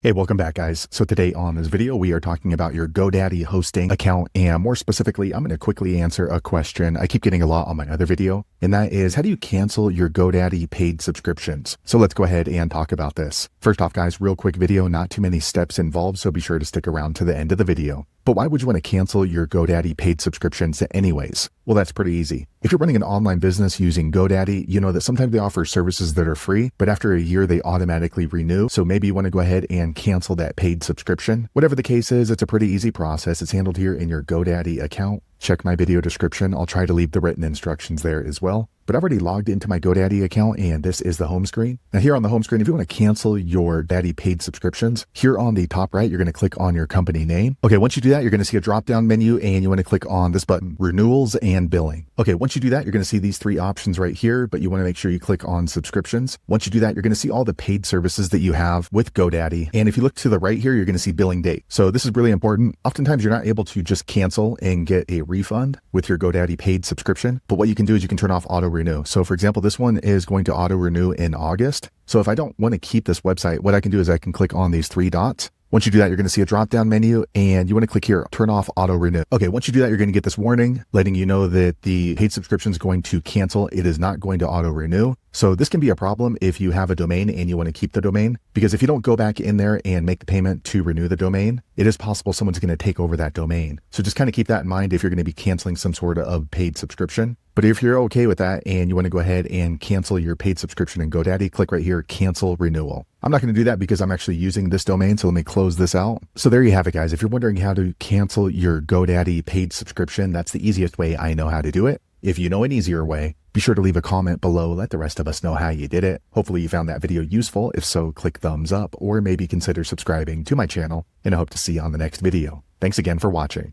Hey, welcome back, guys. So today on this video, we are talking about your GoDaddy hosting account, and more specifically, I'm going to quickly answer a question I keep getting a lot on my other video, and that is, how do you cancel your GoDaddy paid subscriptions? So let's go ahead and talk about this. First off, guys, real quick video, not too many steps involved, so be sure to stick around to the end of the video. But why would you want to cancel your GoDaddy paid subscriptions anyways? Well, that's pretty easy. If you're running an online business using GoDaddy, you know that sometimes they offer services that are free, but after a year, they automatically renew. So maybe you want to go ahead and cancel that paid subscription. Whatever the case is, it's a pretty easy process. It's handled here in your GoDaddy account. Check my video description. I'll try to leave the written instructions there as well. But I've already logged into my GoDaddy account, and this is the home screen. Now here on the home screen, if you want to cancel your GoDaddy paid subscriptions, here on the top right, you're going to click on your company name. Okay, once you do that, you're going to see a drop-down menu, and you want to click on this button, Renewals and Billing. Okay, once you do that, you're going to see these three options right here, but you want to make sure you click on Subscriptions. Once you do that, you're going to see all the paid services that you have with GoDaddy. And if you look to the right here, you're going to see Billing Date. So this is really important. Oftentimes, you're not able to just cancel and get a refund with your GoDaddy paid subscription, but what you can do is you can turn off auto renew. So for example, this one is going to auto renew in August. So if I don't want to keep this website, what I can do is I can click on these three dots. Once you do that, you're going to see a drop-down menu, and you want to click here, turn off auto renew. Okay, once you do that, you're going to get this warning letting you know that the paid subscription is going to cancel. It is not going to auto renew. So this can be a problem if you have a domain and you want to keep the domain, because if you don't go back in there and make the payment to renew the domain, it is possible someone's going to take over that domain. So just kind of keep that in mind if you're going to be canceling some sort of paid subscription. But if you're okay with that and you want to go ahead and cancel your paid subscription in GoDaddy, click right here, cancel renewal. I'm not going to do that because I'm actually using this domain, so let me close this out. So there you have it, guys. If you're wondering how to cancel your GoDaddy paid subscription, that's the easiest way I know how to do it. If you know an easier way, be sure to leave a comment below. Let the rest of us know how you did it. Hopefully you found that video useful. If so, click thumbs up or maybe consider subscribing to my channel, and I hope to see you on the next video. Thanks again for watching.